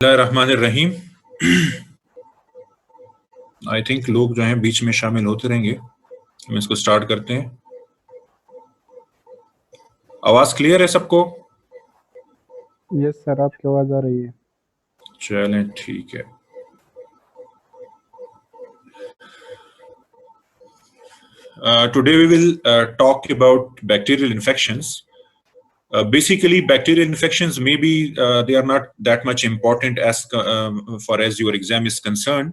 बिस्मिल्लाहिर्रहमानिर्रहीम। I think लोग जो हैं बीच में शामिल होते रहेंगे। हम इसको स्टार्ट करते हैं। आवाज क्लियर है सबको? यस सर, आपकी आवाज़ आ रही है। चलें, ठीक है। Today we will talk about bacterial infections. Basically, bacterial infections maybe they are not that much important as far as your exam is concerned.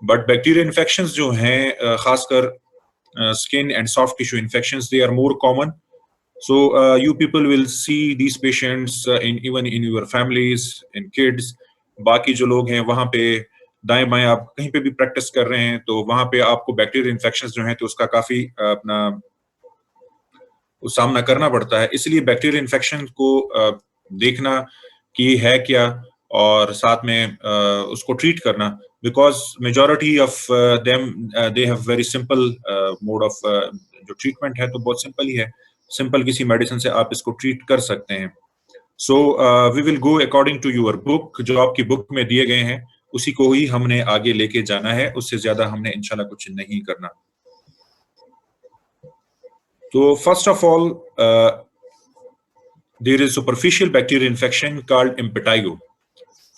But bacterial infections जो हैं खासकर skin and soft tissue infections, they are more common. So you people will see these patients even in your families, in kids. बाकी जो लोग हैं वहाँ पे दाएं बाएं आप कहीं पे भी प्रैक्टिस कर रहे हैं तो वहाँ पे आपको बैक्टीरियल इन्फेक्शंस जो हैं तो उसका काफी अपना सामना करना पड़ता है। इसलिए बैक्टीरियल इन्फेक्शन को देखना कि है क्या और साथ में उसको ट्रीट करना, because majority of them they have very simple mode of जो ट्रीटमेंट है तो बहुत सिंपल ही है। सिंपल किसी मेडिसिन से आप इसको ट्रीट कर सकते हैं। So we will go according to your book. जो आपकी बुक में दिए गए हैं उसी को ही हमने आगे लेके जाना है, उससे ज्यादा हमने इंशाल्लाह कुछ नहीं करना। तो first of all there is superficial bacterial infection called impetigo.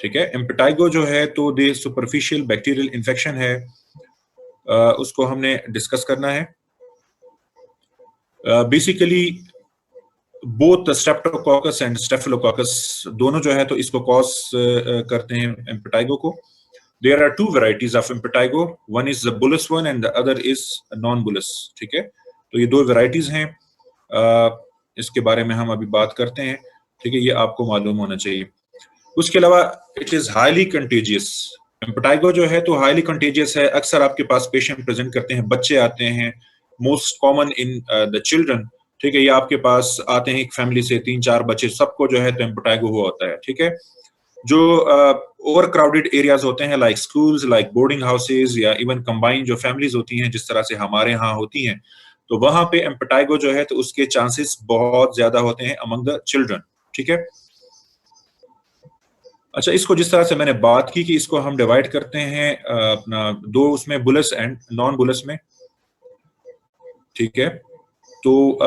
ठीक है, इम्पेटाइगो जो है तो दे सुपरफिशियल बैक्टीरियल इन्फेक्शन है, उसको हमने डिस्कस करना है। Basically both Streptococcus and staphylococcus दोनों जो है तो इसको कॉज करते हैं इम्पेटाइगो को। There are two varieties of impetigo, one is the bullous one and the other is non bullous. ठीक है, तो ये दो वैरायटीज हैं, इसके बारे में हम अभी बात करते हैं। ठीक है, ये आपको मालूम होना चाहिए। उसके अलावा इट इज हाईली कंटेजियस। इम्पेटाइगो जो है तो हाईली कंटेजियस है। अक्सर आपके पास पेशेंट प्रेजेंट करते हैं, बच्चे आते हैं, most common in the children. ठीक है, ये आपके पास आते हैं एक फैमिली से 3-4 बच्चे, सबको जो है तो इम्पेटाइगो हुआ होता है। ठीक है, जो ओवर क्राउडेड एरियाज होते हैं like schools, like boarding houses या इवन कंबाइंड जो फैमिलीज होती हैं जिस तरह से हमारे यहाँ होती हैं, तो वहां पे इम्पेटाइगो जो है तो उसके चांसेस बहुत ज्यादा होते हैं अमंग द चिल्ड्रन। ठीक है, अच्छा, इसको जिस तरह से मैंने बात की कि इसको हम डिवाइड करते हैं अपना दो उसमें, बुलस एंड नॉन बुलस में। ठीक है, तो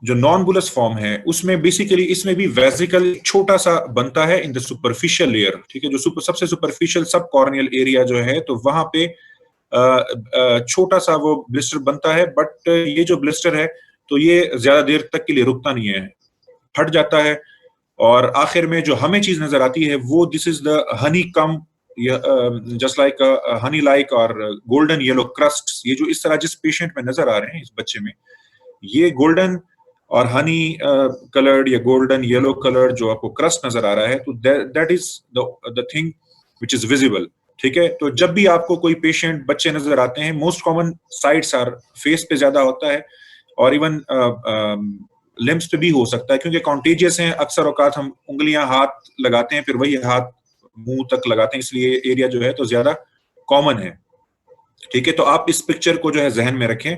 जो नॉन बुलस फॉर्म है उसमें बेसिकली इसमें भी वेसिकल छोटा सा बनता है इन द सुपरफिशियल लेयर। ठीक है, जो सबसे सुपरफिशियल सब कॉर्नियल एरिया जो है तो वहां पे छोटा सा वो ब्लिस्टर बनता है, बट ये जो ब्लिस्टर है तो ये ज्यादा देर तक के लिए रुकता नहीं है, फट जाता है। और आखिर में जो हमें चीज नजर आती है वो this is the honey come, just like Honey like और गोल्डन येलो क्रस्ट। ये जो इस तरह जिस पेशेंट में नजर आ रहे हैं इस बच्चे में, ये गोल्डन और हनी कलर्ड या गोल्डन येलो कलर्ड जो आपको क्रस्ट नजर आ रहा है तो that is the thing which is visible. ठीक है, तो जब भी आपको कोई पेशेंट बच्चे नजर आते हैं, most common sites are face पे ज्यादा होता है और इवन लिम्स पे भी हो सकता है, क्योंकि कॉन्टेजियस हैं। अक्सर औकात हम उंगलियां हाथ लगाते हैं फिर वही हाथ मुंह तक लगाते हैं, इसलिए एरिया जो है तो ज्यादा कॉमन है। ठीक है, तो आप इस पिक्चर को जो है जहन में रखें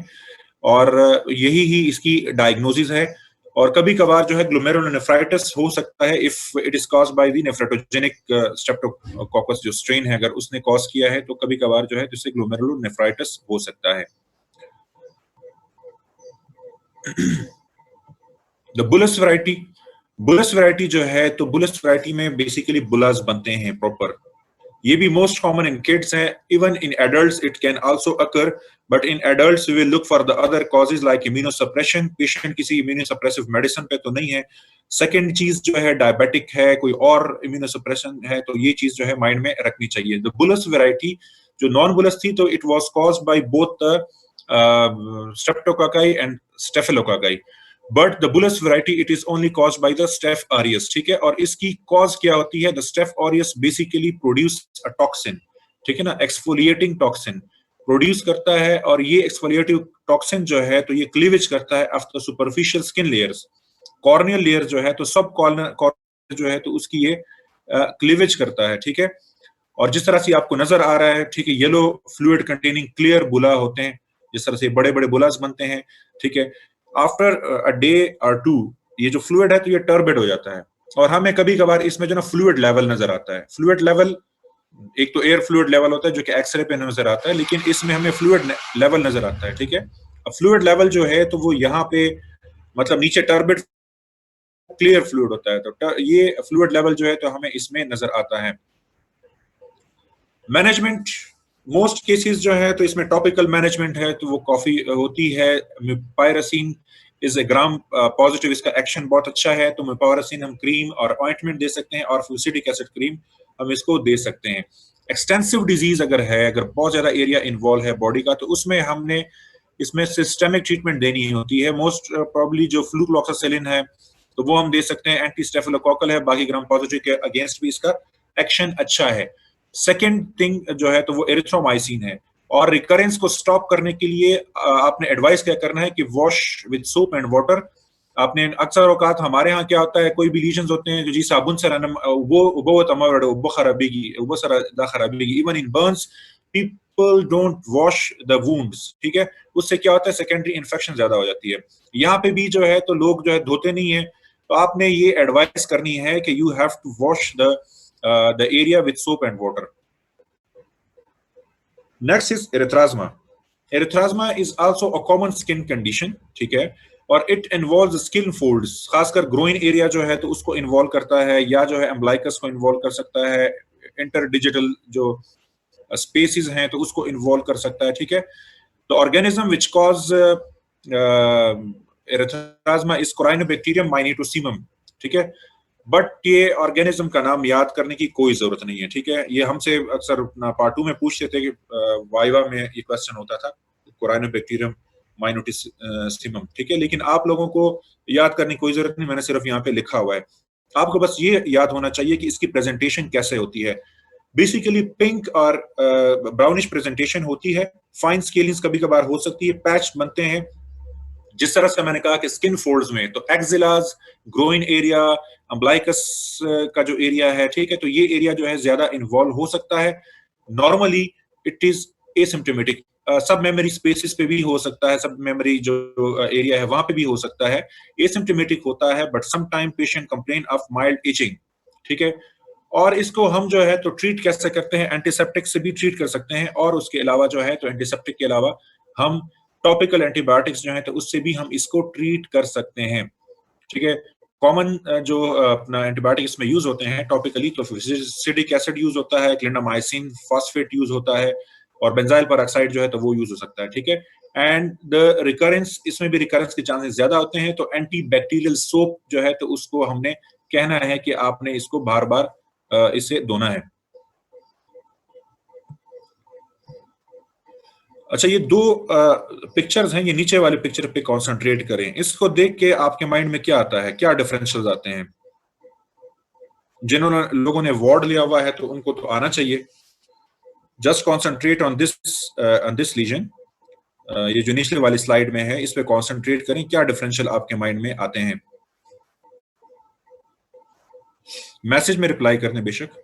और यही ही इसकी डायग्नोसिस है। और कभी कभार जो है ग्लोमेरुलोनेफ्राइटिस हो सकता है if it is caused by the nephritogenic streptococcus जो स्ट्रेन है, अगर उसने कॉज किया है तो कभी कभार जो है इससे ग्लोमेरुलोनेफ्राइटिस हो सकता है। द बुलस वैरायटी जो है तो बुलस वैरायटी में बेसिकली बुलास बनते हैं प्रॉपर। ये भी मोस्ट कॉमन इन किड्स है, even in adults it can also occur, but in adults we will look for the other causes like immunosuppression. Patient किसी इम्यूनोसप्रेसिव मेडिसिन पे तो नहीं है। सेकंड चीज जो है डायबिटिक है, कोई और इम्यूनोसप्रेशन है, तो ये चीज जो है माइंड में रखनी चाहिए। द बुलस वैरायटी जो नॉन बुलस थी तो it was caused by both the streptococci and स्टेफिलोकोकाई, but the bullous variety it is only caused by the staph aureus. ठीक है, और इसकी कॉज क्या होती है? The staph aureus basically produce a toxin. ठीक है ना, एक्सफोलिएटिंग टॉक्सिन प्रोड्यूस करता है, और ये एक्सफोलिएटिव टॉक्सिन जो है तो ये क्लीवेज करता है after superficial skin layers. Corneal layer जो है तो सब कॉर्नियल जो है तो उसकी ये क्लीवेज करता है। ठीक है, और जिस तरह से आपको नजर आ रहा है, ठीक है, येलो फ्लूइड कंटेनिंग क्लियर बुला होते हैं, जिस तरह से बड़े बड़े बुलास बनते हैं। ठीक है, आफ्टर अ डे और टू ये जो फ्लूइड है तो ये टर्बिड हो जाता है, और हमें कभी कभार इसमें जो ना फ्लूइड लेवल नजर आता है। फ्लूइड लेवल, एक तो एयर फ्लूइड लेवल होता है जो कि एक्सरे पे नजर आता है, लेकिन इसमें हमें फ्लूइड लेवल नजर आता है, ठीक है। अब फ्लूइड लेवल जो है तो वो यहाँ पे मतलब नीचे टर्बिड क्लियर फ्लूइड होता है, तो ये फ्लूइड लेवल जो है तो हमें इसमें नजर आता है। मैनेजमेंट, मोस्ट केसेस जो है तो इसमें टॉपिकल मैनेजमेंट है, तो वो काफी होती है। पायरोसिन इज ए ग्राम पॉजिटिव, इसका एक्शन बहुत अच्छा है, तो पायरोसिन हम क्रीम और ऑइंटमेंट दे सकते हैं, और फ्यूसिडिक एसिड क्रीम हम इसको दे सकते हैं। एक्सटेंसिव डिजीज अगर है, अगर बहुत ज्यादा एरिया इन्वॉल्व है बॉडी का, तो उसमें हमने इसमें सिस्टेमिक ट्रीटमेंट देनी होती है। मोस्ट प्रॉब्ली जो फ्लूक्लोक्सासिलिन है तो वो हम दे सकते हैं। एंटी स्टेफिलोकोकल है, बाकी ग्राम पॉजिटिव के अगेंस्ट भी इसका एक्शन अच्छा है। सेकेंड थिंग जो है तो वो एरिथ्रोमाइसिन है। और रिकरेंस को स्टॉप करने के लिए आपने एडवाइस क्या करना है कि wash with soap and water. आपने अक्सर औकात हमारे यहाँ क्या होता है, कोई भी लीजन्स होते हैं जी साबुन से खराबी, even in Burns people don't wash the wounds, ठीक है। उससे क्या होता है, सेकेंडरी इन्फेक्शन ज्यादा हो जाती है। यहाँ पे भी जो है तो लोग जो है धोते नहीं है, तो आपने ये एडवाइस करनी है कि you have to wash the area with soap and water. Next is erythrasma. Erythrasma is also a common skin condition, ठीक है, और it involves skin folds, खासकर groin area जो है तो उसको involve करता है, या जो है umbilicus को involve कर सकता है, interdigital जो spaces हैं तो उसको involve कर सकता है, ठीक है। The organism which cause erythrasma is Corynebacterium minatosimum, ठीक है। बट ये ऑर्गेनिज्म का नाम याद करने की कोई जरूरत नहीं है, ठीक है। ये हमसे अक्सर पार्ट 2 में पूछते थे कि वाइवा में ये क्वेश्चन होता था, कोराइनोबैक्टीरियम माइनोटिसिमम, ठीक है। लेकिन आप लोगों को याद करने की कोई जरूरत नहीं, मैंने सिर्फ यहाँ पे लिखा हुआ है। आपको बस ये याद होना चाहिए कि इसकी प्रेजेंटेशन कैसे होती है। बेसिकली पिंक और ब्राउनिश प्रेजेंटेशन होती है। फाइन स्केलिंग्स कभी कभार हो सकती है, पैच बनते हैं। जिस तरह से मैंने कहा कि स्किन फोल्ड्स में तो एक्सिलाज, ग्रोइन एरिया, अम्ब्लाइकस का जो एरिया है, ठीक है, तो ये एरिया जो है ज्यादा इन्वॉल्व हो सकता है। Normally it is asymptomatic. सब मेमोरी स्पेसिस पे भी हो सकता है, सब मेमोरी जो एरिया है वहां पे भी हो सकता है, एसिम्प्टोमेटिक होता है, but some time patient complain of mild itching, ठीक है। और इसको हम जो है तो ट्रीट कैसे करते हैं, एंटीसेप्टिक से भी ट्रीट कर सकते हैं, और उसके अलावा जो है तो एंटीसेप्टिक के अलावा हम टॉपिकल एंटीबायोटिक्स जो है तो उससे भी हम इसको ट्रीट कर सकते हैं, ठीक है। कॉमन जो अपना एंटीबायोटिक इसमें यूज होते हैं टॉपिकली, तो फ्यूसिडिक एसिड यूज होता है, क्लिंडामाइसिन फॉस्फेट यूज होता है, और बेंजाइल पेरोक्साइड जो है तो वो यूज हो सकता है, ठीक है। एंड द रिकरेंस, इसमें भी रिकरेंस के चांसेस ज्यादा होते हैं, तो एंटी बैक्टीरियल सोप जो है तो उसको हमने कहना है कि आपने इसको बार बार इसे धोना है। अच्छा, ये दो पिक्चर्स हैं, ये नीचे वाले पिक्चर पे कंसंट्रेट करें। इसको देख के आपके माइंड में क्या आता है, क्या डिफरेंशियल्स आते हैं? जिन्होंने लोगों ने वार्ड लिया हुआ है तो उनको तो आना चाहिए। Just concentrate on this lesion. ये जो नीचे वाली स्लाइड में है इस पे कॉन्सेंट्रेट करें, क्या डिफरेंशियल आपके माइंड में आते हैं। मैसेज में रिप्लाई करने बेशक।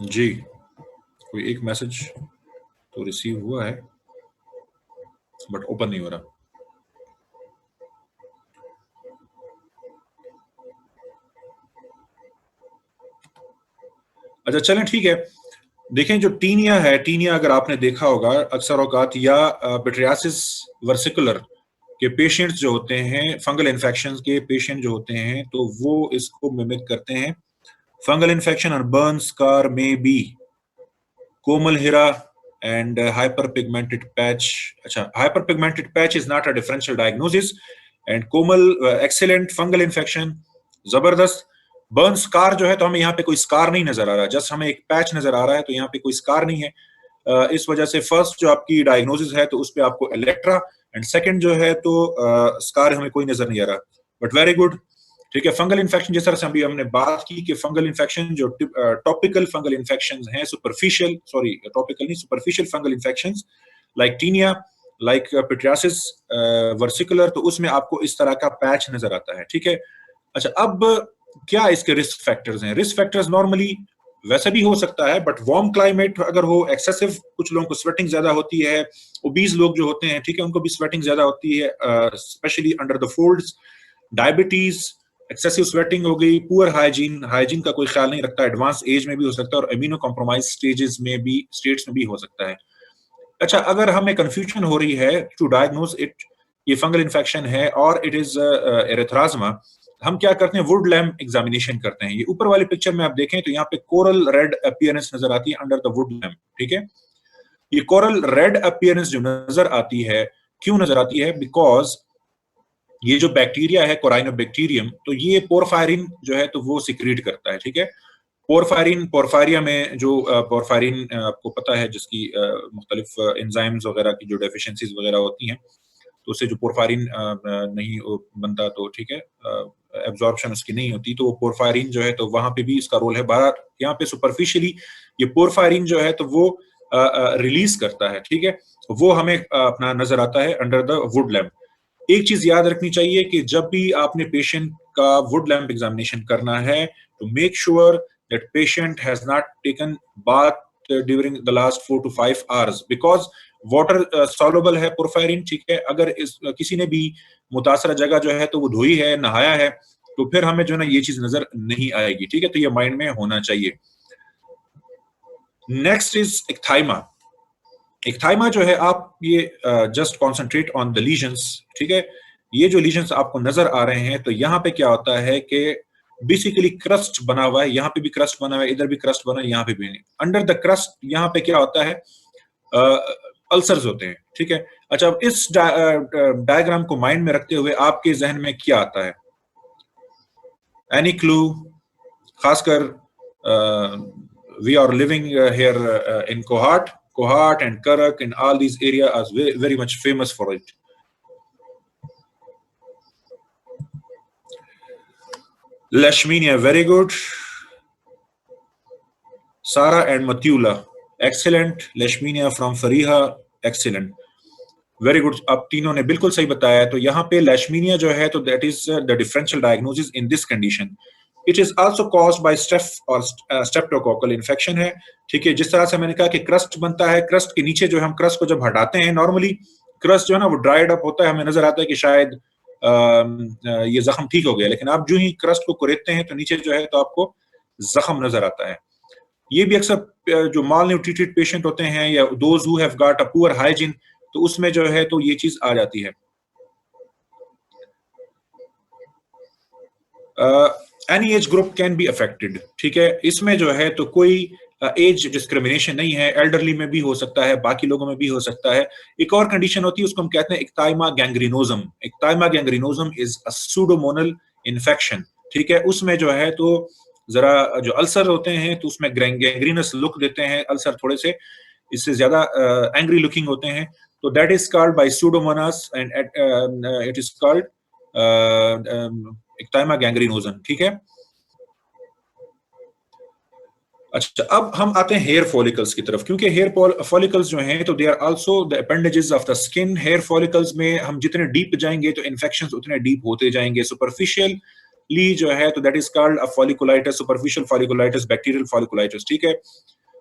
जी, कोई एक मैसेज तो रिसीव हुआ है बट ओपन नहीं हो रहा। अच्छा चलें, ठीक है। देखें जो टीनिया है, टीनिया अगर आपने देखा होगा अक्सर औकात, या पिट्रियासिस वर्सिकुलर के पेशेंट्स जो होते हैं, फंगल इन्फेक्शन के पेशेंट जो होते हैं, तो वो इसको मिमिक करते हैं। फंगल इन्फेक्शन और बर्न स्कार में बी कोमल हिरा and hyperpigmented patch. अच्छा, hyperpigmented patch is not a differential diagnosis, and Komal excellent fungal infection जबरदस्त। बर्न स्कार जो है तो हमें यहाँ पे कोई स्कार नहीं नजर आ रहा, जस्ट हमें एक पैच नजर आ रहा है, तो यहाँ पे कोई स्कार नहीं है। इस वजह से फर्स्ट जो आपकी डायग्नोसिस है तो उस पर आपको इलेक्ट्रा, एंड सेकंड जो है तो स्कार हमें कोई नजर नहीं आ रहा, बट वेरी गुड, ठीक है। फंगल इन्फेक्शन जिस तरह से अभी हमने बात की कि फंगल इन्फेक्शन जो टॉपिकल फंगल इन्फेक्शंस हैं, सुपरफिशियल, सॉरी टॉपिकल नहीं, superficial fungal infections like tinea, like pityriasis versicolor, तो उसमें आपको इस तरह का पैच नजर आता है, ठीक है। अच्छा, अब क्या इसके रिस्क फैक्टर्स हैं? रिस्क फैक्टर्स नॉर्मली वैसे भी हो सकता है, बट वार्म क्लाइमेट अगर हो, एक्सेसिव, कुछ लोगों को स्वेटिंग ज्यादा होती है, ओबीज लोग जो होते हैं, ठीक है, उनको भी स्वेटिंग ज्यादा होती है, specially under the folds, diabetes, excessive sweating हो गई, पुअर हाइजीन, हाइजीन का कोई ख्याल नहीं रखता, एडवांस एज में भी हो सकता है, और इम्यूनो कॉम्प्रोमाइज स्टेट्स में भी हो सकता है। अच्छा, अगर हमें कंफ्यूजन हो रही है टू डायग्नोज इट, ये फंगल इन्फेक्शन है और इट इज एरिथ्राज्मा, हम क्या करते हैं? वुड लैम्प एग्जामिनेशन करते हैं। ये ऊपर वाली पिक्चर में आप देखें तो यहाँ पे कोरल रेड अपीयरेंस नजर आती है अंडर द वुड लैम्प, ठीक है। ये कोरल रेड अपीयरेंस जो नजर आती है, क्यों नजर आती है? बिकॉज ये जो बैक्टीरिया है कोराइनोबैक्टीरियम, तो ये पोरफायरिन जो है तो वो सिक्रीट करता है, ठीक है। पोरफायरिन, पोरफायरिया में जो पोरफायरिन आपको पता है, जिसकी मुख्तलिफ एंजाइम्स वगैरह की जो डेफिशिएंसीज वगैरह होती हैं, तो उससे जो पोरफायरिन नहीं बनता, तो ठीक है, एब्जॉर्प्शन उसकी नहीं होती, तो वो पोरफायरिन जो है तो वहां पे भी इसका रोल है। बाहर यहाँ पे सुपरफिशियली ये पोरफायरिन जो है तो वो रिलीज करता है, ठीक है, वो हमें अपना नजर आता है अंडर द वुड लैम्प। एक चीज याद रखनी चाहिए कि जब भी आपने पेशेंट का वुड लैम्प एग्जामिनेशन करना है, तो make sure that patient has not taken bath during the last 4 to 5 hours, because water soluble है पोरफायरिन, ठीक है। अगर किसी ने भी मुतासरा जगह जो है तो वो धोई है, नहाया है, तो फिर हमें जो है ना ये चीज नजर नहीं आएगी, ठीक है। तो ये माइंड में होना चाहिए। Next is एक्थाइमा। एक्थाइमा जो है, आप ये just concentrate on the lesions, ठीक है। ये जो लीजन्स आपको नजर आ रहे हैं, तो यहाँ पे क्या होता है कि बेसिकली क्रस्ट बना हुआ है, यहाँ पे भी क्रस्ट बना हुआ है, इधर भी क्रस्ट बना है, यहाँ पे भी नहीं। अंडर द क्रस्ट यहाँ पे क्या होता है? अल्सर्स होते हैं, ठीक है। अच्छा, अब इस डायग्राम को माइंड में रखते हुए आपके जहन में क्या आता है? Any clue? खासकर we are living here in Kohat and Karak, and all these areas are very, very much famous for it. Leishmania, very good. Sara and Matula, excellent. Leishmania from Fariha, excellent. Very good, आप तीनों ने बिल्कुल सही बताया। तो यहाँ पे लेशमीनिया जो है तो that is the differential diagnosis in this condition. It is also caused by staph और स्ट्रेप्टोकोकल इन्फेक्शन है, ठीक है। जिस तरह से मैंने कहा कि क्रस्ट बनता है, क्रस्ट के नीचे जो हम क्रस्ट को जब हटाते हैं, नॉर्मली क्रस्ट जो है ना वो ड्राइड अप होता है, हमें नजर आता है कि शायद ये जख्म ठीक हो गया, लेकिन आप जो ही क्रस्ट को कुरेदते हैं तो नीचे जो है तो आपको जख्म नजर आता है। ये भी अक्सर जो माल न्यूट्रिटेड पेशेंट होते हैं या those who have got a poor hygiene, तो उसमें जो है तो ये चीज आ जाती है। Any age group can be affected, ठीक है। इसमें जो है तो कोई एज डिस्क्रिमिनेशन नहीं है, एल्डरली में भी हो सकता है, बाकी लोगों में भी हो सकता है। एक और कंडीशन होती है, उसको हम कहते हैं एक्टाइमा गैंग्रीनोजम। एक्टाइमा गैंग्रीनोजम इज अ सूडोमोनल इन्फेक्शन, ठीक है। उसमें जो है तो जरा जो अल्सर होते हैं तो उसमें गैंग्रीनस लुक देते हैं, अल्सर थोड़े से इससे ज्यादा एंग्री लुकिंग होते हैं, तो that is called by pseudomonas and it is called ecthyma gangrenosum, ठीक है। अच्छा, अब हम आते हैं हेयर फॉलिकल्स की तरफ, क्योंकि हेयर फॉलिकल्स जो हैं तो they are also the appendages of the skin. Hair follicles में हम जितने डीप जाएंगे तो इन्फेक्शंस उतने डीप होते जाएंगे। सुपरफिशियली जो है तो that is called a folliculitis, superficial folliculitis, bacterial folliculitis, ठीक है।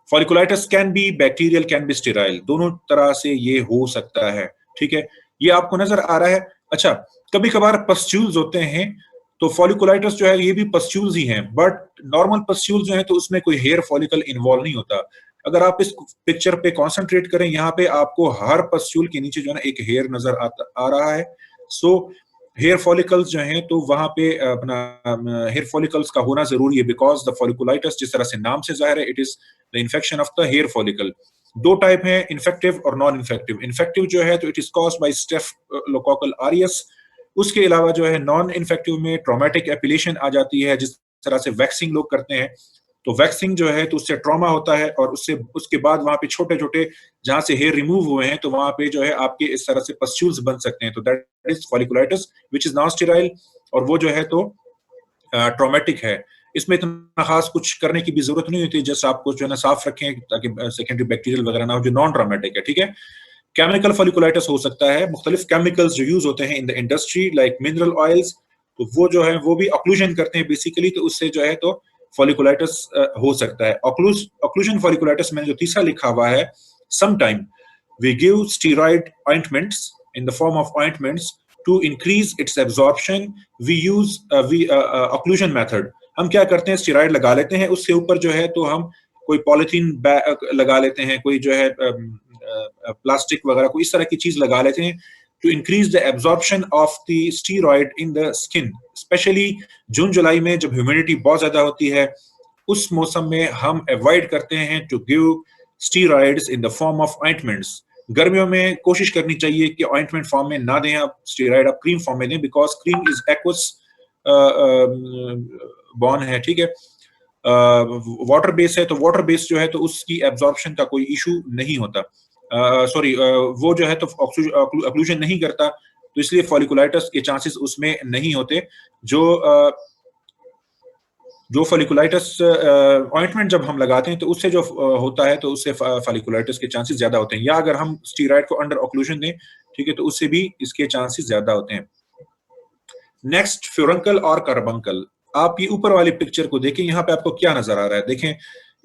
Folliculitis can be bacterial, can be sterile, दोनों तरह से ये हो सकता है, ठीक है। ये आपको नजर आ रहा है। अच्छा, कभी कभार पस्ट्यूल्स होते हैं, तो फॉलिकुलाइटिस जो है ये भी पस्ट्यूल्स ही हैं, बट नॉर्मल पस्ट्यूल्स जो है तो उसमें कोई हेयर फॉलिकल इन्वॉल्व नहीं होता। अगर आप इस पिक्चर पे कॉन्सेंट्रेट करें, यहाँ पे आपको हर पस्ट्यूल के नीचे जो है ना एक हेयर नजर आ रहा है। सो हेयर फॉलिकल्स जो हैं तो वहां पे अपना हेयर फॉलिकल्स का होना जरूरी है, बिकॉज द फॉलिकुलाइटिस जिस तरह से नाम से जाहिर है, it is the infection of the hair follicle. दो टाइप है, इन्फेक्टिव और नॉन इन्फेक्टिव। इन्फेक्टिव जो है तो it is caused by staphylococcal aureus. उसके अलावा जो है नॉन इन्फेक्टिव में ट्रॉमेटिक एपिलेशन आ जाती है, जिस तरह से वैक्सिंग लोग करते हैं, तो वैक्सिंग जो है तो उससे ट्रॉमा होता है, और उससे उसके बाद वहां पे छोटे छोटे जहां से हेयर रिमूव हुए हैं तो वहां पे जो है आपके इस तरह से पस्ट्यूल्स बन सकते हैं, तो that is folliculitis which is non sterile, और वो जो है तो ट्रॉमेटिक है। इसमें इतना खास कुछ करने की भी जरूरत नहीं होती, जस्ट आपको जो है ना साफ रखें ताकि सेकेंडरी बैक्टीरियल वगैरह ना हो, जो नॉन ट्रॉमेटिक है, ठीक है। केमिकल फॉलिकुलाइटिस हो सकता है, मुख्तलिफ केमिकल्स जो यूज होते हैं in the industry like mineral oils, तो वो जो है वो भी ऑक्लूजन करते हैं बेसिकली, तो उससे जो है तो फॉलिकुलाइटिस हो सकता है। ऑक्लूजन फॉलिकुलाइटिस में जो तीसरा लिखा हुआ है, sometime we give steroid ointments in the form of ointments to increase its absorption. We use occlusion method. हम क्या करते हैं, स्टीरॉयड लगा लेते हैं, उससे ऊपर जो है तो हम कोई पॉलिथीन लगा लेते हैं, कोई जो है प्लास्टिक वगैरह कोई इस तरह की चीज लगा लेते हैं to increase the absorption of the steroid in the skin. Especially जून जुलाई में जब ह्यूमिडिटी बहुत ज्यादा होती है, उस मौसम में हम अवॉइड करते हैं to give steroids in the form of ointments. गर्मियों में कोशिश करनी चाहिए कि ऑइंटमेंट फॉर्म में ना दें आप स्टीरॉयड, आप क्रीम फॉर्म में दें, because cream is aqueous born है, ठीक है, वाटर बेस है, तो वाटर बेस जो है तो उसकी एब्जॉर्प्शन का कोई इशू नहीं होता, सॉरी वो जो है तो ऑक्लूजन नहीं करता, तो इसलिए फॉलिकुलाइटिस के चांसेस उसमें नहीं होते। जो फॉलिकुलाइटिस ऑइंटमेंट जब हम लगाते हैं तो उससे जो होता है तो उससे फॉलिकुलाइटिस के चांसेस ज्यादा होते हैं, या अगर हम स्टीरॉयड को अंडर ऑक्लूजन दें, ठीक है, तो उससे भी इसके चांसेस ज्यादा होते हैं। नेक्स्ट, फ्यूरंकल और कार्बंकल। आप ये ऊपर वाली पिक्चर को देखें, यहाँ पे आपको क्या नजर आ रहा है, देखें,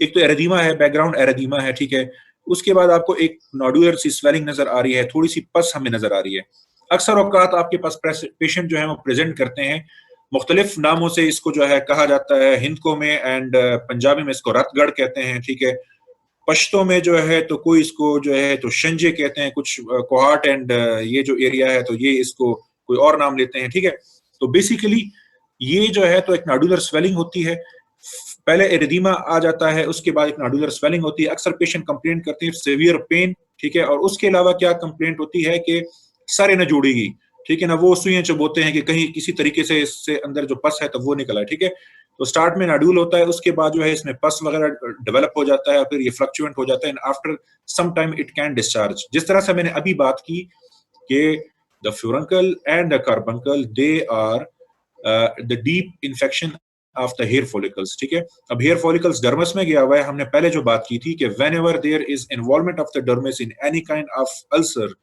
एक तो एरिदीमा है, बैकग्राउंड एरिदीमा है, ठीक है, उसके बाद आपको एक नोडुलर सी स्वेलिंग नजर आ रही है, थोड़ी सी पस हमें नजर आ रही है। अक्सर औकात आपके पास पेशेंट जो है वो प्रेजेंट करते हैं मुख्तलिफ नामों से, इसको जो है कहा जाता है हिंदको में एंड पंजाबी में इसको रतगढ़ कहते हैं, ठीक है, पश्तो में जो है तो कोई इसको जो है तो शंजे कहते हैं, कुछ कोहाट एंड ये जो एरिया है तो ये इसको कोई और नाम लेते हैं, ठीक है। तो बेसिकली ये जो है तो एक नोडुलर स्वेलिंग होती है, पहले एरिदीमा आ जाता है, उसके बाद एक नोडुलर स्वेलिंग होती है, अक्सर पेशेंट कंप्लेंट करते हैं सीवियर पेन, ठीक है, और उसके अलावा क्या कंप्लेंट होती है कि सर न जुड़ेगी, ठीक है ना, वो सुइयां चुभोते हैं कि कहीं किसी तरीके से इससे अंदर जो पस है तो वो निकला है, ठीक है। तो स्टार्ट में नोडुल होता है, उसके बाद जो है इसमें पस वगैरह डेवलप हो जाता है, फिर ये फ्लक्चुएंट हो जाता है, and after some time it can discharge. जिस तरह से मैंने अभी बात की कि the furuncle and the carbuncle they are the deep infection of the hair follicles, ठीक है। अब हेयर फॉलिकल्स डर्मस में गया हुआ है, हमने पहले जो बात की थी कि whenever there is involvement of the dermis in any kind of ulcer,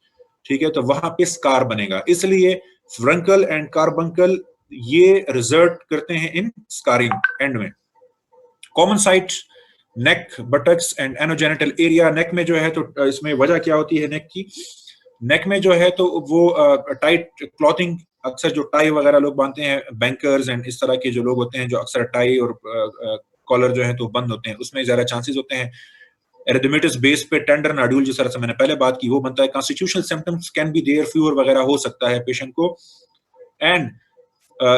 ठीक है, तो वहां पे स्कार बनेगा, इसलिए फ्यूरंकल एंड कार्बंकल ये रिजल्ट करते हैं इन स्कारिंग एंड में। Common site neck, buttocks and anogenital area. Neck में जो है तो इसमें वजह क्या होती है नेक की, नेक में जो है तो वो टाइट क्लॉथिंग, अक्सर जो टाई वगैरह लोग बांधते हैं, बैंकर्स एंड इस तरह के जो लोग होते हैं जो अक्सर टाई और कॉलर जो है तो बंद होते हैं, उसमें ज्यादा चांसेस होते हैं। एरिथमेटिस बेस पे टेंडर नोडुल, जिस तरह से मैंने पहले बात की, वो बनता है। Constitutional symptoms can be there, fever वगैरह हो सकता है पेशेंट को। एंड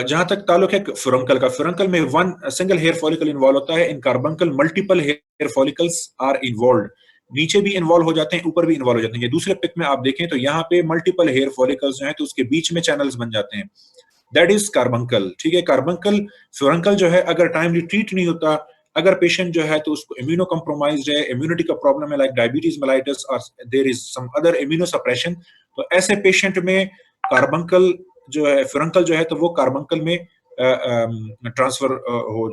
जहां तक ताल्लुक है फ्यूरंकल का, फ्यूरंकल में one single hair follicle involve होता है, in carbuncle multiple hair follicles are involve, नीचे भी इन्वॉल्व हो जाते हैं, ऊपर भी इन्वॉल्व हो जाते हैं। ये दूसरे पिक में आप देखें तो यहाँ पे मल्टीपल हेयर फॉलिकल्स जो है तो उसके बीच में चैनल्स बन जाते हैं, दैट इज कार्बंकल, ठीक है। कार्बंकल फ्यूरंकल जो है अगर टाइमली ट्रीट नहीं होता, अगर पेशेंट जो है तो उसको इम्यूनो कॉम्प्रोमाइज्ड है, इम्यूनिटी का प्रॉब्लम है लाइक डायबिटीज मेलाइटिस और there is some other immunosuppression, तो ऐसे पेशेंट में कार्बंकल जो है, फ्यूरंकल जो है तो वो कार्बंकल में ट्रांसफर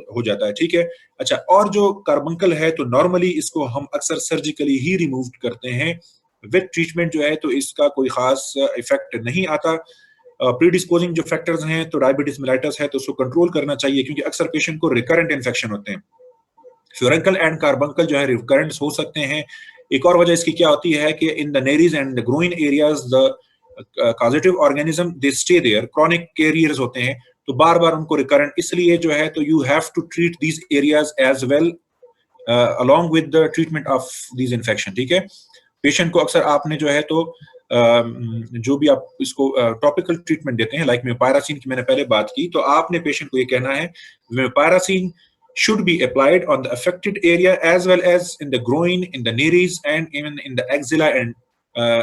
हो जाता है, ठीक है। अच्छा, और जो कार्बंकल है तो नॉर्मली इसको हम अक्सर सर्जिकली ही रिमूव करते हैं, विद ट्रीटमेंट जो है तो इसका कोई खास इफेक्ट नहीं आता। प्रीडिस्पोजिंग जो फैक्टर्स हैं तो डायबिटीज मेलाइटिस है तो उसको कंट्रोल करना चाहिए, क्योंकि अक्सर पेशेंट को रिकरेंट इन्फेक्शन होते हैं। फ्यूरंकल एंड कार्बंकल जो है रिकरेंट्स हो सकते हैं। एक और वजह इसकी क्या होती है कि in the nares and the groin areas the causative organism they stay there, chronic carriers होते हैं तो बार बार उनको रिकरेंट, इसलिए जो है तो you have to treat these areas as well along with the treatment of these infection, ठीक है। पेशेंट को अक्सर आपने जो है तो जो भी आप इसको टॉपिकल ट्रीटमेंट देते हैं, लाइक म्योपायरासिन की मैंने पहले बात की, तो आपने पेशेंट को ये कहना है म्योपायरासिन should be applied on the affected area as well as in the groin, in the nares and even in the axilla and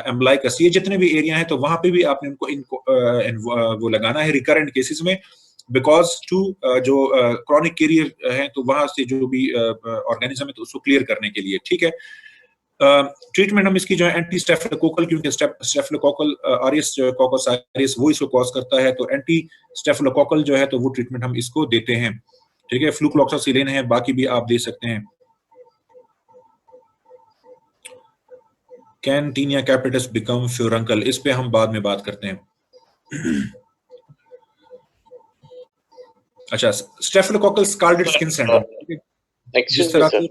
umbilicus, ये जितने भी एरिया हैं तो वहां पे भी आपने इनको वो लगाना है रिकरेंट केसेस में, बिकॉज टू जो क्रॉनिक कैरियर है तो वहां से जो भी ऑर्गेनिज्म है तो उसको क्लियर करने के लिए, ठीक है। ट्रीटमेंट हम इसकी जो है एंटी स्टेफिलोकोकल, क्योंकि स्टेफिलोकोकल ऑरियस जो कोकस ऑरियस वो इसको कॉज करता है, तो एंटी स्टेफिलोकोकल जो है तो वो ट्रीटमेंट हम इसको देते हैं, ठीक है। फ्लूक्लोक्सासिलिन है, बाकी भी आप दे सकते हैं। कैन टीनिया कैपिटस बिकम फ्यूरंकल, इस पे हम बाद में बात करते हैं। अच्छा, स्टेफिलोकोकल स्कार्लेट स्किन सिंड्रोम, जिस एक्सक्यूज मी तरह सर, से,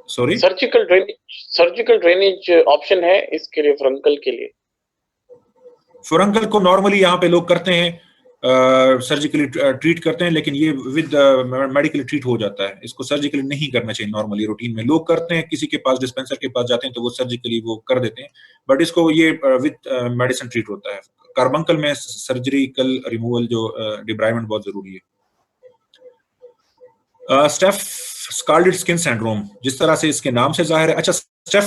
सॉरी, सर्जिकल ड्रेनेज ऑप्शन है इसके लिए, फ्रंकल के लिए? फ्यूरंकल को नॉर्मली यहाँ पे लोग करते हैं, सर्जिकली ट्रीट करते हैं, लेकिन ये विद मेडिकली ट्रीट हो जाता है। इसको सर्जिकली नहीं करना चाहिए। नॉर्मली रूटीन में लोग करते हैं, किसी के पास डिस्पेंसर के पास जाते हैं तो वो सर्जिकली वो कर देते हैं, बट इसको ये विद मेडिसिन ट्रीट होता है। कार्बंकल में सर्जिकल रिमूवल जो डिब्राइवमेंट बहुत जरूरी है। स्टेफ स्कार्लेट स्किन सिंड्रोम, जिस तरह से इसके नाम से जाहिर है। अच्छा, स्टेफ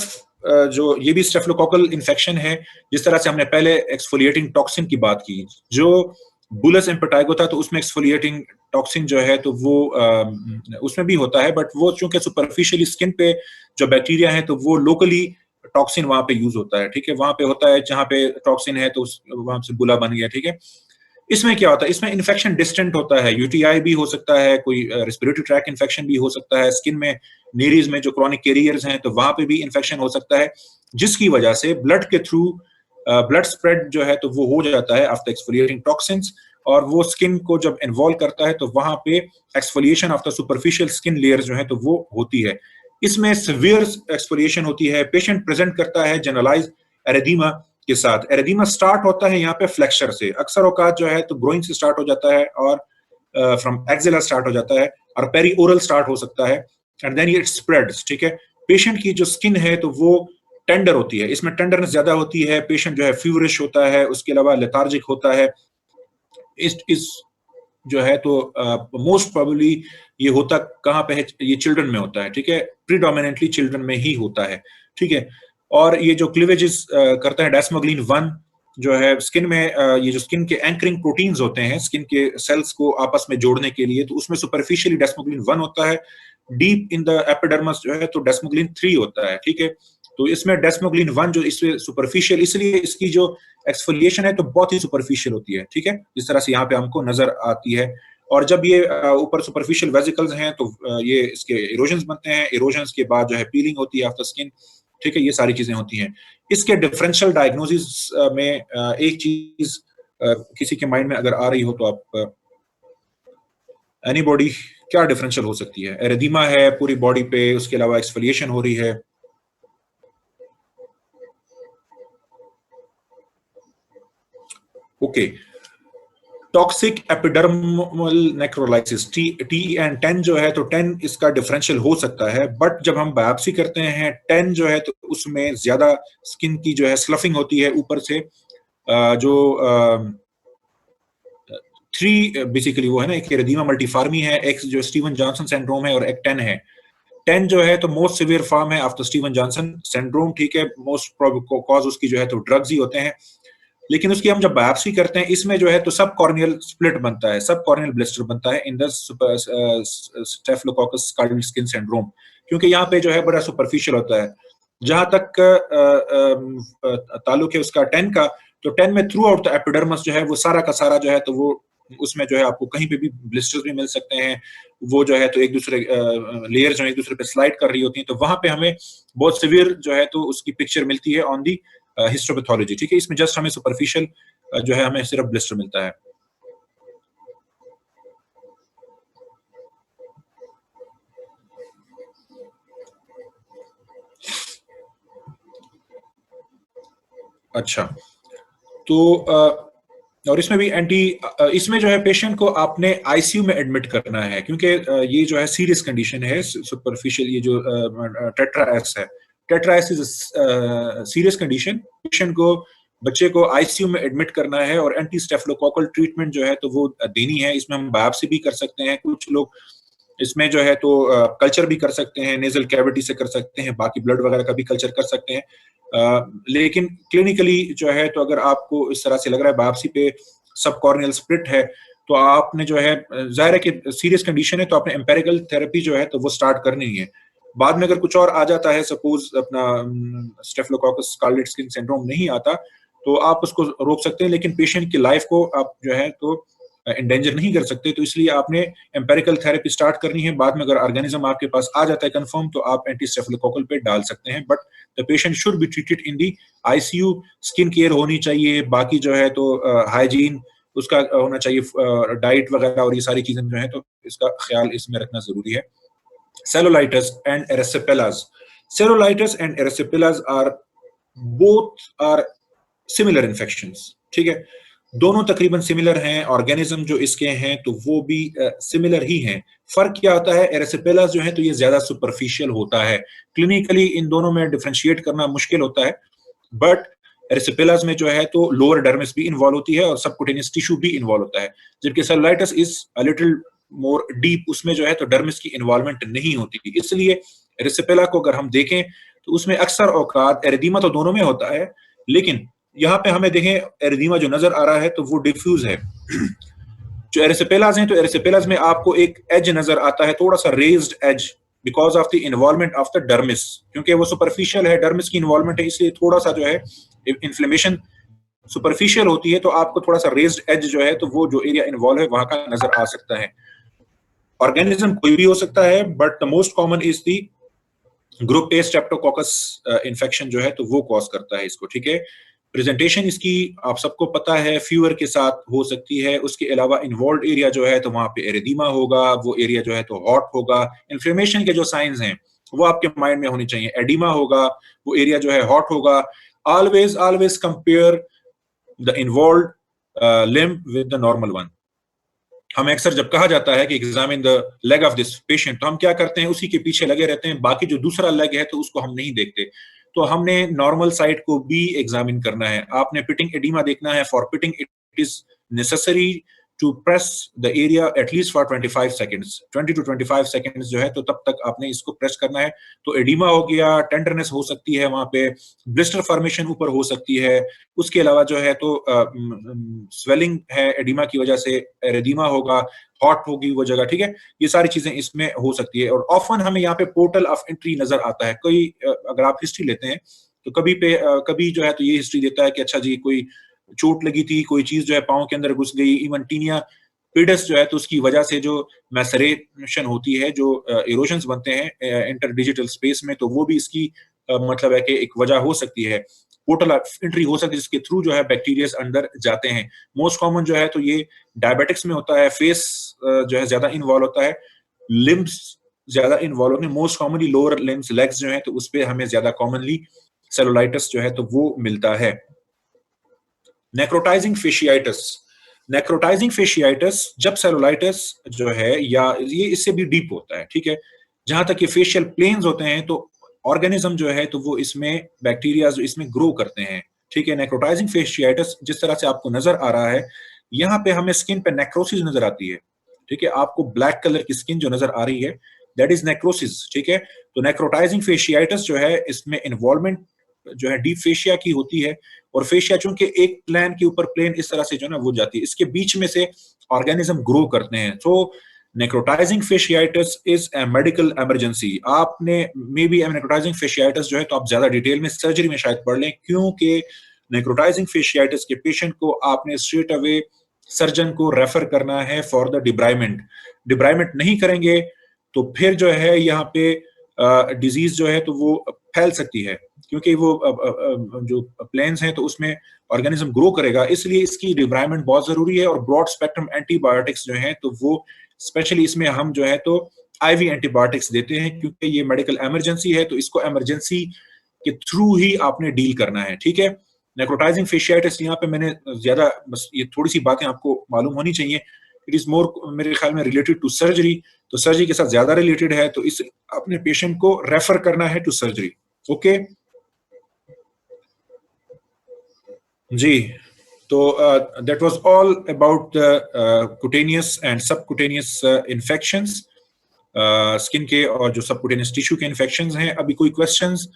जो ये भी स्टेफिलोकोकल इन्फेक्शन है, जिस तरह से हमने पहले एक्सफोलिएटिंग टॉक्सिन की बात की, जो बुलस इम्पेटाइगो था तो उसमें एक्सफोलिएटिंग टॉक्सिन जो है तो वो उसमें भी होता है, बट वो चूंकि सुपरफिशियली स्किन पे जो बैक्टीरिया है तो वो लोकली टॉक्सिन वहां पे यूज होता है, ठीक है, वहां पे होता है जहां पे टॉक्सिन है तो वहां से बुला बन गया, ठीक है। इसमें क्या होता है, इसमें इन्फेक्शन डिस्टेंट होता है, यूटीआई भी हो सकता है, कोई रेस्पिरेटरी ट्रैक इन्फेक्शन भी हो सकता है, स्किन में नेरीज में जो क्रॉनिक कैरियर्स हैं तो वहां पे भी इन्फेक्शन हो सकता है, जिसकी वजह से ब्लड के थ्रू ब्लड स्प्रेड जो है तो वो हो जाता है आफ्टर एक्सफोलिएटिंग टॉक्सिन्स, और वो स्किन को जब इन्वॉल्व करता है तो वहां पे exfoliation of the superficial skin layer जो है तो वो होती है। इसमें सिवियर एक्सफोलिएशन होती है। पेशेंट प्रेजेंट करता है जनरलाइज एरिदीमा के साथ। एरिदीमा स्टार्ट होता है यहाँ पे फ्लेक्चर से, अक्सर औकात जो है तो ग्रोइन से स्टार्ट हो जाता है, और फ्रॉम एक्सिला स्टार्ट हो जाता है, और पेरी ओरल स्टार्ट हो सकता है, एंड देन इट स्प्रेड्स, ठीक है। पेशेंट की जो स्किन है तो वो टेंडर होती है, इसमें टेंडरनेस ज्यादा होती है, पेशेंट जो है फीवरिश होता है, उसके अलावा लेथार्जिक होता है। इस जो है तो मोस्ट प्रोबेबली ये होता कहाँ पे है, ये चिल्ड्रन में होता है, ठीक है, प्रीडोमिनेंटली चिल्ड्रन में ही होता है, ठीक है। और ये जो क्लीवेजेस करता है डेस्मोग्लिन 1 जो है स्किन में, ये जो स्किन के एंकरिंग प्रोटीन्स होते हैं स्किन के सेल्स को आपस में जोड़ने के लिए, तो उसमें सुपरफिशियली डेस्मोग्लिन 1 होता है, डीप इन द एपिडर्मस जो है तो डेस्मोग्लिन 3 होता है, ठीक है। तो इसमें डेस्मोग्लिन 1 जो इससे सुपरफिशियल, इसलिए इसकी जो एक्सफोलिएशन है तो बहुत ही सुपरफिशियल होती है, ठीक है, जिस तरह से यहाँ पे हमको नजर आती है। और जब ये ऊपर सुपरफिशियल वेसिकल्स हैं तो ये इसके इरोजन्स बनते हैं, इरोजन्स के बाद जो है पीलिंग होती है आफ्टर स्किन, ठीक है, ये सारी चीजें होती हैं। इसके डिफरेंशियल डायग्नोसिस में एक चीज किसी के माइंड में अगर आ रही हो तो आप एनीबॉडी, क्या डिफरेंशियल हो सकती है? एरिदीमा है पूरी बॉडी पे, उसके अलावा एक्सफोलिएशन हो रही है, ओके। टॉक्सिक एपिडर्मल नेक्रोलाइसिस, TEN जो है तो 10 इसका डिफरेंशियल हो सकता है, बट जब हम बायोप्सी करते हैं 10 जो है तो उसमें ज्यादा स्किन की जो है स्लफिंग होती है ऊपर से, जो 3 बेसिकली वो है ना, एक एरिदीमा मल्टीफार्मी है, एक जो स्टीवन जॉनसन सिंड्रोम है, और एक 10 है। 10 जो है तो मोस्ट सिवियर फॉर्म है आफ्टर स्टीवन जॉनसन सिंड्रोम, ठीक है, मोस्ट कॉज उसकी जो है तो ड्रग्स ही होते हैं। लेकिन उसकी हम जब बायोप्सी करते हैं इसमें जो है तो सब कॉर्नियल स्प्लिट बनता है, सब कॉर्नियल ब्लिस्टर बनता है in the staphylococcus scarlet skin syndrome, क्योंकि यहाँ पे जो है बड़ा सुपरफिशियल होता है। जहां तक ताल्लुक है उसका 10 का, तो 10 में थ्रू आउट द एपिडर्मस जो है वो सारा का सारा जो है तो वो उसमें जो है आपको कहीं पे भी ब्लिस्टर्स भी मिल सकते हैं, वो जो है तो एक दूसरे लेयर जो है एक दूसरे पे स्लाइड कर रही होती हैं, तो वहां पे हमें बहुत सिवियर जो है तो उसकी पिक्चर मिलती है ऑन दी हिस्टोपैथोलॉजी, ठीक है। इसमें जस्ट हमें सुपरफिशियल जो है हमें सिर्फ ब्लिस्टर मिलता है। अच्छा, तो और इसमें भी इसमें जो है पेशेंट को आपने आईसीयू में एडमिट करना है, क्योंकि ये जो है सीरियस कंडीशन है सुपरफिशियल, ये जो टेट्रा एस है, tetra S is serious condition. Patient को, बच्चे को आईसीयू में एडमिट करना है, और एंटी स्टेफिलोकोकल ट्रीटमेंट जो है तो वो देनी है। इसमें हम बायोप्सी भी कर सकते हैं, कुछ लोग इसमें जो है तो कल्चर भी कर सकते हैं, नेजल कैविटी से कर सकते हैं, बाकी ब्लड वगैरह का भी कल्चर कर सकते हैं। लेकिन क्लिनिकली जो है तो अगर आपको इस तरह से लग रहा है बायोप्सी पे सब कॉर्नियल स्प्लिट है, तो आपने जो है, जाहिर है कि सीरियस कंडीशन है तो आपने एम्पेरिकल थेरेपी जो है तो वो स्टार्ट करनी है। बाद में अगर कुछ और आ जाता है, सपोज अपना स्टेफिलोकोकस स्कार्लेट स्किन सिंड्रोम नहीं आता, तो आप उसको रोक सकते हैं, लेकिन पेशेंट की लाइफ को आप जो है तो एंडेंजर नहीं कर सकते, तो इसलिए आपने एम्पेरिकल थेरेपी स्टार्ट करनी है। बाद में अगर ऑर्गेनिज्म आपके पास आ जाता है कंफर्म, तो आप एंटी स्टेफिलोकोकल पे डाल सकते हैं, but the patient should be treated in the ICU. Skin care होनी चाहिए, बाकी जो है तो हाइजीन उसका होना चाहिए, डाइट वगैरह और ये सारी चीजें जो है तो इसका ख्याल इसमें रखना जरूरी है। Cellulitis and erysipelas, cellulitis and erysipelas are both are similar infections, ठीक है, दोनों तकरीबन सिमिलर हैं, ऑर्गेनिज्म जो इसके हैं तो वो भी सिमिलर ही हैं। फर्क क्या होता है, एरिसिपेलास जो है तो ये ज्यादा सुपरफिशियल होता है, क्लिनिकली इन दोनों में डिफरेंशिएट करना मुश्किल होता है, बट एरिसिपेलास में जो है तो लोअर डर्मिस भी इन्वॉल्व होती है और सबकुटेनियस टिश्यू भी इन्वॉल्व होता है, जबकि cellulitis is a little more deep, उसमें जो है तो डर्मिस की इन्वॉल्वमेंट नहीं होती। इसलिए एरिसिपेला को अगर हम देखें तो उसमें अक्सर औकात एरिदीमा तो दोनों में होता है, लेकिन यहाँ पे हमें देखें एरिदीमा जो नजर आ रहा है तो वो डिफ्यूज है। जो एरिसिपेलास हैं तो एरिसिपेलास में आपको एक एज नजर आता है, थोड़ा सा raised edge, because of the involvement of the dermis, क्योंकि वो सुपरफिशियल है, डर्मिस की इन्वॉल्वमेंट है, इसलिए थोड़ा सा जो है इन्फ्लेमेशन सुपरफिशियल होती है, तो आपको थोड़ा सा रेज्ड एज जो है तो वो जो एरिया इन्वॉल्व है वहां का नजर आ सकता है। ऑर्गेनिज्म कोई भी हो सकता है, but the most common is the group A Streptococcus infection जो है तो वो कॉज करता है इसको, ठीक है। प्रेजेंटेशन इसकी आप सबको पता है, फीवर के साथ हो सकती है, उसके अलावा इन्वॉल्व एरिया जो है तो वहां पे एरिदीमा होगा, वो एरिया जो है तो हॉट होगा। इन्फ्लेमेशन के जो साइंस हैं वो आपके माइंड में होनी चाहिए, एडिमा होगा, वो एरिया जो है हॉट होगा। Always always compare the involve limb with the normal one. हमें अक्सर जब कहा जाता है कि examine the leg of this patient, तो हम क्या करते हैं, उसी के पीछे लगे रहते हैं, बाकी जो दूसरा लेग है तो उसको हम नहीं देखते। तो हमने नॉर्मल साइड को भी एग्जामिन करना है। आपने पिटिंग एडिमा देखना है, for pitting it is necessary to press the area at least for 25 seconds, 20 to 25 seconds जो है तो तब तक आपने इसको प्रेस करना है। तो एडिमा हो गया, टेंडरनेस हो सकती है, वहां पे ब्लिस्टर फॉर्मेशन ऊपर हो सकती है, उसके अलावा जो है तो स्वेलिंग है एडिमा की वजह से, एरिदीमा होगा, हॉट होगी वो जगह, ठीक है, ये सारी चीजें इसमें हो सकती है। और ऑफन हमें यहाँ पे पोर्टल ऑफ एंट्री नजर आता है। कोई अगर आप हिस्ट्री लेते हैं तो कभी जो है तो ये हिस्ट्री देता है कि अच्छा जी कोई चोट लगी थी, कोई चीज जो है पांव के अंदर घुस गई, इवन टीनिया पिडस जो है तो उसकी वजह से जो मैसरेशन होती है, जो इरोजन्स बनते हैं इंटरडिजिटल स्पेस में, तो वो भी इसकी मतलब है कि एक वजह हो सकती है, पोर्टल ऑफ एंट्री हो सकती है जिसके थ्रू जो है बैक्टीरिया अंदर जाते हैं। मोस्ट कॉमन जो है तो ये डायबिटिक्स में होता है, फेस जो है ज्यादा इन्वॉल्व होता है, लिम्ब्स ज्यादा इन्वॉल्व होते हैं, most commonly lower limbs legs जो है तो उस पर हमें ज्यादा कॉमनली सेलुलाइटिस जो है तो वो मिलता है। नेक्रोटाइजिंग फेशियाइटिस, नेक्रोटाइजिंग फेशियाइटिस जब सेलुलाइटिस जो है या ये इससे भी डीप होता है, ठीक है, जहां तक ये फेशियल प्लेन्स होते हैं तो ऑर्गेनिज्म जो है तो वो इसमें बैक्टीरिया जो इसमें ग्रो करते हैं, ठीक है। नेक्रोटाइजिंग फेशियाइटिस जिस तरह से आपको नजर आ रहा है, यहाँ पे हमें स्किन पे नेक्रोसिस नजर आती है, ठीक है, आपको ब्लैक कलर की स्किन जो नजर आ रही है दैट इज नेक्रोसिस, ठीक है। तो नेक्रोटाइजिंग फेशियाइटिस जो है इसमें इन्वॉल्वमेंट जो है डीप फेशिया की होती है, और फेशिया चूंकि एक प्लेन के ऊपर प्लेन इस तरह से जो ना वो जाती है, इसके बीच में से ऑर्गेनिज्म ग्रो करते हैं। तो necrotizing fasciitis is a medical emergency. आपने मे बी नेक्रोटाइजिंग फेशियाइटिस जो है तो आप ज्यादा डिटेल में सर्जरी में शायद पढ़ लें, क्योंकि नेक्रोटाइजिंग फेशियाइटिस के पेशेंट को आपने स्ट्रेट अवे सर्जन को रेफर करना है फॉर द डिब्राइमेंट। डिब्राइमेंट नहीं करेंगे तो फिर जो है यहाँ पे डिजीज जो है तो वो फैल सकती है, क्योंकि वो जो प्लेन्स हैं तो उसमें ऑर्गेनिज्म ग्रो करेगा, इसलिए इसकी डिब्राइमेंट बहुत जरूरी है। और ब्रॉड स्पेक्ट्रम एंटीबायोटिक्स जो हैं तो वो स्पेशली इसमें हम जो है तो आईवी एंटीबायोटिक्स देते हैं, क्योंकि ये मेडिकल इमरजेंसी है, तो इसको इमरजेंसी के थ्रू ही आपने डील करना है, ठीक है। नेक्रोटाइजिंग फेशियाइटिस यहाँ पे मैंने ज्यादा बस ये थोड़ी सी बातें आपको मालूम होनी चाहिए, इट इज मोर मेरे ख्याल में रिलेटेड टू सर्जरी, तो सर्जरी के साथ ज्यादा रिलेटेड है, तो इस अपने पेशेंट को रेफर करना है टू सर्जरी, ओके जी। तो that was all about cutaneous and subcutaneous infections, skin के और जो सबकुटेनियस टिश्यू के इन्फेक्शंस हैं। अभी कोई क्वेश्चंस